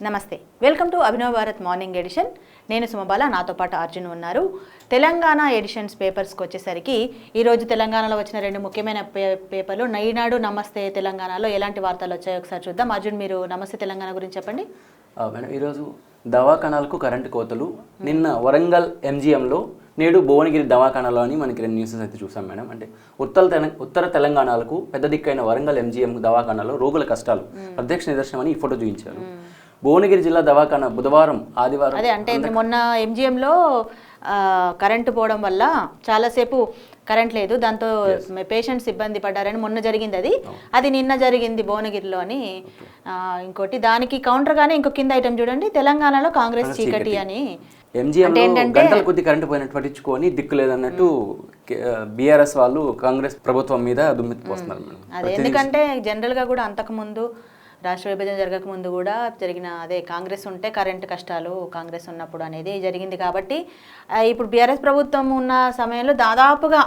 నమస్తే, welcome to Abhinav Bharat morning edition. నేను సుమబాల, నాతో పాటు అర్జున్ ఉన్నారు. తెలంగాణ ఎడిషన్స్ పేపర్స్కి వచ్చేసరికి ఈరోజు తెలంగాణలో వచ్చిన రెండు ముఖ్యమైన పేపర్లు ఈనాడు, నమస్తే తెలంగాణలో ఎలాంటి వార్తలు వచ్చాయో ఒకసారి చూద్దాం. అర్జున్, మీరు నమస్తే తెలంగాణ గురించి చెప్పండి. మేడం, ఈరోజు దవాఖానాలకు కరెంటు కోతలు. నిన్న వరంగల్ ఎంజిఎంలో, నేడు భువనగిరి దవాఖానాలో అని మనకి రెండు న్యూసెస్ అయితే చూసాం మేడం. అంటే ఉత్తర తెలంగాణలకు పెద్ద దిక్కైన వరంగల్ ఎంజిఎం దవాఖానాలో రోగుల కష్టాలు ప్రత్యక్ష నిదర్శనం అని ఈ ఫోటో చూపించారు. భువనగిరి జిల్లా దవాఖానా బుధవారం, ఆదివారం అదే అంటే మొన్న ఎంజిఎంలో కరెంటు పోవడం వల్ల చాలాసేపు కరెంట్ లేదు, దాంతో పేషెంట్స్ ఇబ్బంది పడ్డారని మొన్న జరిగింది. అది నిన్న జరిగింది భువనగిరిలో అని. ఇంకోటి దానికి కౌంటర్గానే ఇంకో కింద ఐటమ్ చూడండి, తెలంగాణలో కాంగ్రెస్ చీకటి అని. ఎంజిఎంలో గంటల కొద్ది కరెంటు పోయినట్టు పట్టించుకొని దిక్కు లేదన్నట్టు బీఆర్ఎస్ వాళ్ళు కాంగ్రెస్ ప్రభుత్వం మీద దుమ్మెత్తిపోస్తున్నారు. అదే ఎందుకంటే జనరల్గా కూడా అంతకుముందు రాష్ట్ర విభజన జరగకముందు కూడా జరిగిన అదే కాంగ్రెస్ ఉంటే కరెంటు కష్టాలు కాంగ్రెస్ ఉన్నప్పుడు అనేది జరిగింది. కాబట్టి ఇప్పుడు బీఆర్ఎస్ ప్రభుత్వం ఉన్న సమయంలో దాదాపుగా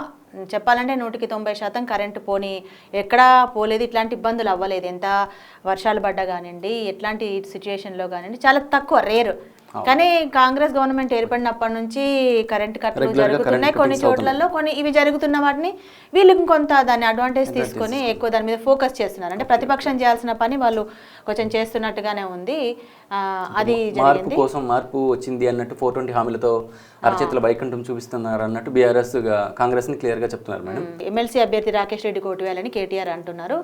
చెప్పాలంటే 190% కరెంటు పోని ఎక్కడా పోలేదు, ఇట్లాంటి ఇబ్బందులు అవ్వలేదు. ఎంత వర్షాలు పడ్డా కానివ్వండి, ఎట్లాంటి సిచ్యువేషన్లో కానివ్వండి, చాలా తక్కువ, రేరు. కానీ కాంగ్రెస్ గవర్నమెంట్ ఏర్పడినప్పటి నుంచి కరెంట్ కట్లు జరుగుతున్నాయి కొన్ని చోట్లలో. కొన్ని ఇవి జరుగుతున్న వాటిని వీళ్ళు కొంత దాన్ని అడ్వాంటేజ్ తీసుకొని ఎక్కువ దాని మీద ఫోకస్ చేస్తున్నారు. అంటే ప్రతిపక్షం చేయాల్సిన పని వాళ్ళు కొంచెం చేస్తున్నట్టుగానే ఉంది. అది మార్పు కోసం మార్పు వచ్చింది అన్నట్టు 420 హామీలతో అరచేతుల వైకుంఠం చూపిస్తున్నారు అన్నట్టు బీఆర్ఎస్ కాంగ్రెస్ ని క్లియర్ గా చెప్తున్నారు మేడం. ఎమ్మెల్సీ అభ్యర్థి రాకేష్ రెడ్డి కోటివేయాలని కేటీఆర్ అంటున్నారు.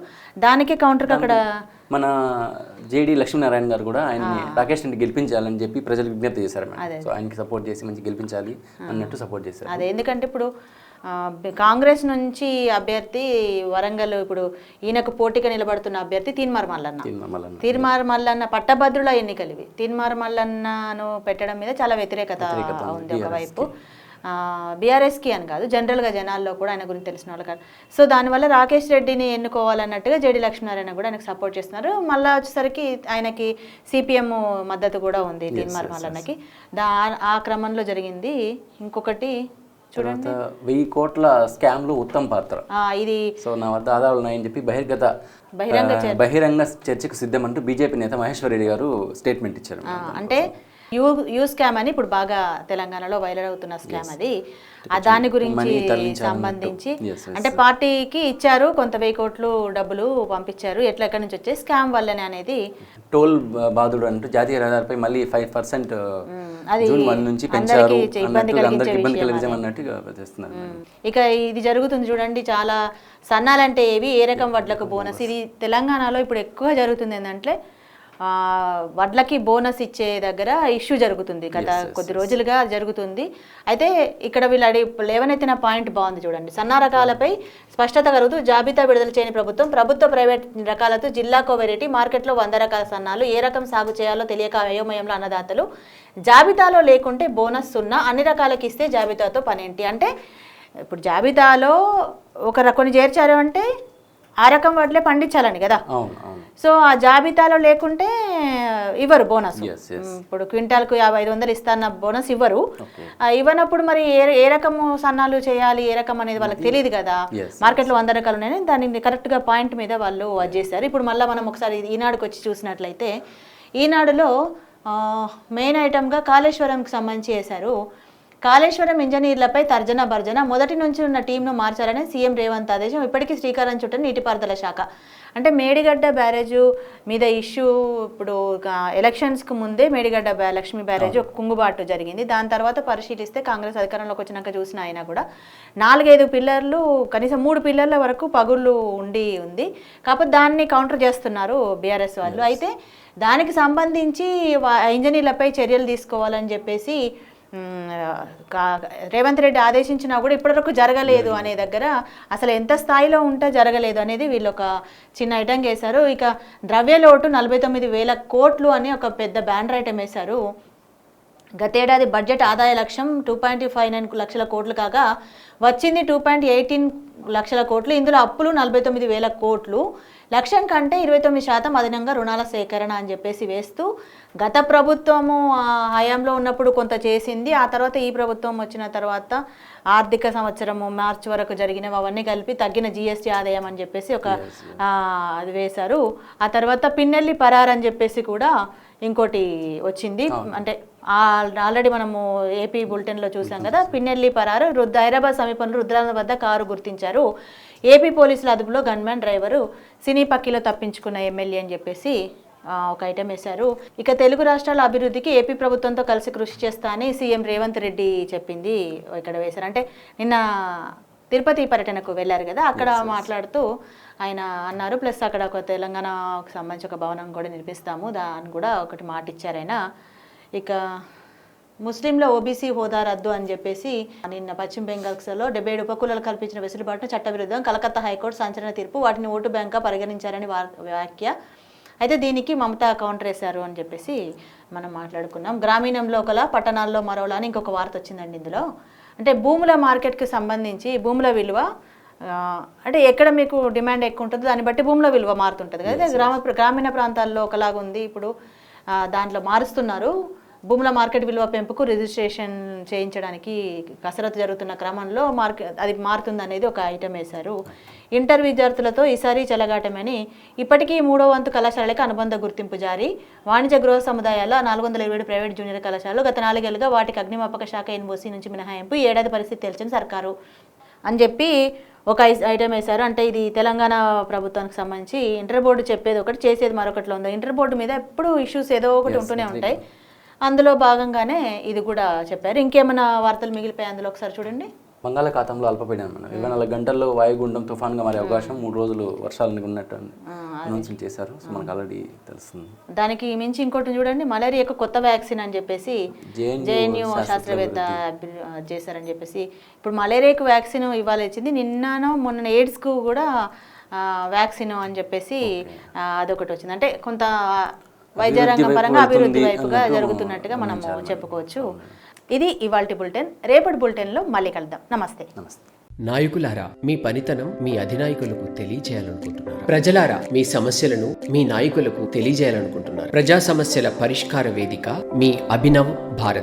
దానికే కౌంటర్ అక్కడ మన జేడీ లక్ష్మీనారాయణ గారు కూడా ఆయన్ని రాకేష్ రెడ్డి గెలిపించాలని చెప్పి ప్రజలకు విజ్ఞప్తి చేశారు మేడం. సో ఆయనకి సపోర్ట్ చేసి మంచి గెలిపించాలి అన్నట్టు సపోర్ట్ చేశారు. అదే ఎందుకంటే ఇప్పుడు కాంగ్రెస్ నుంచి అభ్యర్థి వరంగల్, ఇప్పుడు ఈయనకు పోటీగా నిలబడుతున్న అభ్యర్థి తీన్మార్ మల్లన్న పట్టభద్రుల ఎన్నికలు ఇవి. తీన్మార్ మల్లన్నను పెట్టడం మీద చాలా వ్యతిరేకత ఉంది ఒకవైపు, బీఆర్ఎస్కి అని కాదు, జనరల్గా జనాల్లో కూడా ఆయన గురించి తెలిసిన వాళ్ళు కాదు. సో దానివల్ల రాకేష్ రెడ్డిని ఎన్నుకోవాలన్నట్టుగా జేడీ లక్ష్మీనారాయణ కూడా ఆయనకు సపోర్ట్ చేస్తున్నారు. మళ్ళీ వచ్చేసరికి ఆయనకి సిపిఎం మద్దతు కూడా ఉంది తీన్మార్ మల్లన్నకి. ఆ క్రమంలో జరిగింది. ఇంకొకటి చూడండి, 1000 కోట్ల స్కామ్లు ఉత్తమ్ పాత్ర. ఇది సో నా వద్ద ఆధారాలు ఉన్నాయని చెప్పి బహిరంగ చర్చకు సిద్ధం అంటూ బీజేపీ నేత మహేశ్వర్ రెడ్డి గారు స్టేట్మెంట్ ఇచ్చారు. అంటే యూ స్కామ్ అని ఇప్పుడు బాగా తెలంగాణలో వైరల్ అవుతున్న స్కామ్ అది. దాని గురించి సంబంధించి అంటే పార్టీకి ఇచ్చారు కొంత 1000 కోట్లు డబ్బులు పంపించారు, ఎక్కడి నుంచి వచ్చే స్కామ్ వల్లనే అనేది. టోల్ బాధుడు అంటూ జాతీయ రహదారిపై మళ్ళీ 5% జూన్ 1 నుంచి పెంచారు, ఇబ్బంది కలిగించే అన్నట్టుగా చేస్తున్నారు. ఇక ఇది జరుగుతుంది చూడండి, చాలా సన్నాలంటే ఏవి, ఏ రకం వడ్లకు బోనస్. ఇది తెలంగాణలో ఇప్పుడు ఎక్కువ జరుగుతుంది. ఏంటంటే వడ్లకి బోనస్ ఇచ్చే దగ్గర ఇష్యూ జరుగుతుంది, గత కొద్ది రోజులుగా జరుగుతుంది. అయితే ఇక్కడ వీళ్ళు లేవనెత్తిన పాయింట్ బాగుంది చూడండి. సన్న రకాలపై స్పష్టత కలుగుతూ జాబితా విడుదల చేయని ప్రభుత్వ ప్రైవేట్ రకాలతో జిల్లాకో వెరైటీ, మార్కెట్లో 100 రకాల సన్నాలు, ఏ రకం సాగు చేయాలో తెలియక అయోమయంలో అన్నదాతలు. జాబితాలో లేకుంటే బోనస్ సున్నా, అన్ని రకాలకి ఇస్తే జాబితాతో పనేంటి. అంటే ఇప్పుడు జాబితాలో కొన్ని చేర్చారు అంటే ఆ రకం వడ్లే పండించాలని కదా. సో ఆ జాబితాలో లేకుంటే ఇవ్వరు బోనస్. ఇప్పుడు క్వింటాల్కు 50-500 ఇస్తాన్న బోనస్ ఇవ్వరు. ఇవ్వనప్పుడు మరి ఏ రకము సన్నాలు చేయాలి, ఏ రకం అనేది వాళ్ళకి తెలియదు కదా. మార్కెట్లో 100 రకాలు ఉన్నాయని దాన్ని కరెక్ట్గా పాయింట్ మీద వాళ్ళు అది చేశారు. ఇప్పుడు మళ్ళీ మనం ఒకసారి ఈనాడుకి వచ్చి చూసినట్లయితే ఈనాడులో మెయిన్ ఐటమ్గా కాళేశ్వరంకి సంబంధించి చేశారు. కాళేశ్వరం ఇంజనీర్లపై తర్జన భర్జన, మొదటి నుంచి ఉన్న టీంను మార్చాలని సీఎం రేవంత్ ఆదేశం, ఇప్పటికీ శ్రీకారం చుట్టని నీటిపారుదల శాఖ. అంటే మేడిగడ్డ బ్యారేజు మీద ఇష్యూ, ఇప్పుడు ఎలక్షన్స్కి ముందే మేడిగడ్డ లక్ష్మీ బ్యారేజ్ ఒక కుంగుబాటు జరిగింది. దాని తర్వాత పరిశీలిస్తే కాంగ్రెస్ అధికారంలోకి వచ్చినాక చూసిన ఆయన కూడా 4-5 పిల్లర్లు, కనీసం 3 పిల్లర్ల వరకు పగుళ్ళు ఉంది. కాకపోతే దాన్ని కౌంటర్ చేస్తున్నారు బీఆర్ఎస్ వాళ్ళు. అయితే దానికి సంబంధించి ఇంజనీర్లపై చర్యలు తీసుకోవాలని చెప్పేసి రేవంత్ రెడ్డి ఆదేశించినా కూడా ఇప్పటివరకు జరగలేదు అనే దగ్గర అసలు ఎంత స్థాయిలో ఉంటే జరగలేదు అనేది వీళ్ళు ఒక చిన్న ఐటమ్ వేశారు. ఇక ద్రవ్యలోటు 49,000 కోట్లు అని ఒక పెద్ద బ్యానర్ ఐటమ్ వేశారు. గతేడాది బడ్జెట్ ఆదాయ లక్ష్యం 2.59 లక్షల కోట్లు కాగా వచ్చింది 2.18 లక్షల కోట్లు. ఇందులో అప్పులు 49,000 కోట్లు. లక్ష్యం కంటే 29% అదనంగా రుణాల సేకరణ అని చెప్పేసి వేస్తూ, గత ప్రభుత్వము హయాంలో ఉన్నప్పుడు కొంత చేసింది, ఆ తర్వాత ఈ ప్రభుత్వం వచ్చిన తర్వాత ఆర్థిక సంవత్సరము మార్చి వరకు జరిగినవి అవన్నీ కలిపి తగ్గిన జిఎస్టీ ఆదాయం అని చెప్పేసి ఒక అది వేశారు. ఆ తర్వాత పిన్నెల్లి పరారు అని చెప్పేసి కూడా ఇంకోటి వచ్చింది. అంటే ఆల్రెడీ మనము ఏపీ బులెటిన్లో చూసాం కదా, పిన్నెల్లి పరారు, హైదరాబాద్ సమీపంలో రుద్రాల వద్ద కారు గుర్తించారు. ఏపీ పోలీసుల అదుపులో గన్మ్యాన్ డ్రైవరు, సినీ పక్కిలో తప్పించుకున్న ఎమ్మెల్యే అని చెప్పేసి ఒక ఐటెం వేశారు. ఇక తెలుగు రాష్ట్రాల అభివృద్ధికి ఏపీ ప్రభుత్వంతో కలిసి కృషి చేస్తా అని సీఎం రేవంత్ రెడ్డి చెప్పింది ఇక్కడ వేశారు. అంటే నిన్న తిరుపతి పర్యటనకు వెళ్ళారు కదా, అక్కడ మాట్లాడుతూ ఆయన అన్నారు. ప్లస్ అక్కడ ఒక తెలంగాణకు సంబంధించి ఒక భవనం కూడా నిర్మిస్తాము, దాన్ని కూడా ఒకటి మాట ఇచ్చారు ఆయన. ఇక ముస్లింల ఓబీసీ హోదా రద్దు అని చెప్పేసి నిన్న పశ్చిమ బెంగాల్లో 77 ఉపకులాలు కల్పించిన వెసులుబాటును చట్టవిరుద్ధం, కలకత్తా హైకోర్టు సంచలన తీర్పు, వాటిని ఓటు బ్యాంక్గా పరిగణించారని వ్యాఖ్య. అయితే దీనికి మమతా కౌంటర్ వేశారు అని చెప్పేసి మనం మాట్లాడుకున్నాం. గ్రామీణంలో ఒకలా, పట్టణాల్లో మరోలా అని ఇంకొక వార్త వచ్చిందండి ఇందులో. అంటే భూముల మార్కెట్కి సంబంధించి భూముల విలువ అంటే ఎక్కడ మీకు డిమాండ్ ఎక్కువ ఉంటుందో దాన్ని బట్టి భూముల విలువ మారుతుంటుంది కదా. గ్రామీణ ప్రాంతాల్లో ఒకలాగా ఉంది, ఇప్పుడు దాంట్లో మారుస్తున్నారు. భూముల మార్కెట్ విలువ పెంపుకు రిజిస్ట్రేషన్ చేయించడానికి కసరత్తు జరుగుతున్న క్రమంలో అది మారుతుంది అనేది ఒక ఐటెం వేశారు. ఇంటర్ విద్యార్థులతో ఈసారి చెలగాటమని, ఇప్పటికీ 3వ వంతు కళాశాలలకు అనుబంధ గుర్తింపు జారీ, వాణిజ్య గృహ సముదాయాల 427 ప్రైవేట్ జూనియర్ కళాశాలలు గత 4 ఏళ్లుగా వాటికి అగ్నిమాపక శాఖ ఎన్ఓసీ నుంచి మినహాయింపు, ఈ ఏడాది పరిస్థితి తెలిసిన సర్కారు అని చెప్పి ఒక ఐటెం వేశారు. అంటే ఇది తెలంగాణ ప్రభుత్వానికి సంబంధించి ఇంటర్ బోర్డు చెప్పేది ఒకటి, చేసేది మరొకటిలో ఉంది. ఇంటర్ బోర్డు మీద ఎప్పుడు ఇష్యూస్ ఏదో ఒకటి ఉంటూనే ఉంటాయి, అందులో భాగంగానే ఇది కూడా చెప్పారు. ఇంకేమైనా వార్తలు మిగిలిపోయాయి అందులో ఒకసారి చూడండి. బంగాళాఖాతంలో అల్పపీడనం 24 గంటల్లో వాయుగుండం తుఫాన్గా మారే అవకాశం, 3 రోజులు వర్షాలు ఉన్నట్టు అనౌన్స్మెంట్ చేశారు. సో మనకు ఆల్రెడీ తెలుస్తుంది. దానికి మించి ఇంకోటి చూడండి, మలేరియాకు కొత్త వ్యాక్సిన్ అని చెప్పేసి జేఎన్యూ శాస్త్రవేత్త చేశారని చెప్పేసి. ఇప్పుడు మలేరియాకు వ్యాక్సిన్ ఇవాళ ఇచ్చింది, నిన్ననో మొన్న ఎయిడ్స్కు కూడా వ్యాక్సిన్ అని చెప్పేసి అదొకటి వచ్చింది. అంటే కొంత వైద్య రంగం పరంగా అభివృద్ధి వైపుగా జరుగుతున్నట్టుగా మనం చెప్పుకోవచ్చు. ఇది ఇవాల్టి బులెటిన్. రేపటి బులెటిన్లో మళ్ళీ కలుద్దాం. నమస్తే. నాయకులారా, మీ పనితనం మీ అధినాయకులకు తెలియజేయాలనుకుంటున్నారు. ప్రజలారా, మీ సమస్యలను మీ నాయకులకు తెలియజేయాలనుకుంటున్నారు. ప్రజా సమస్యల పరిష్కార వేదిక మీ అభినవ్ భారత్.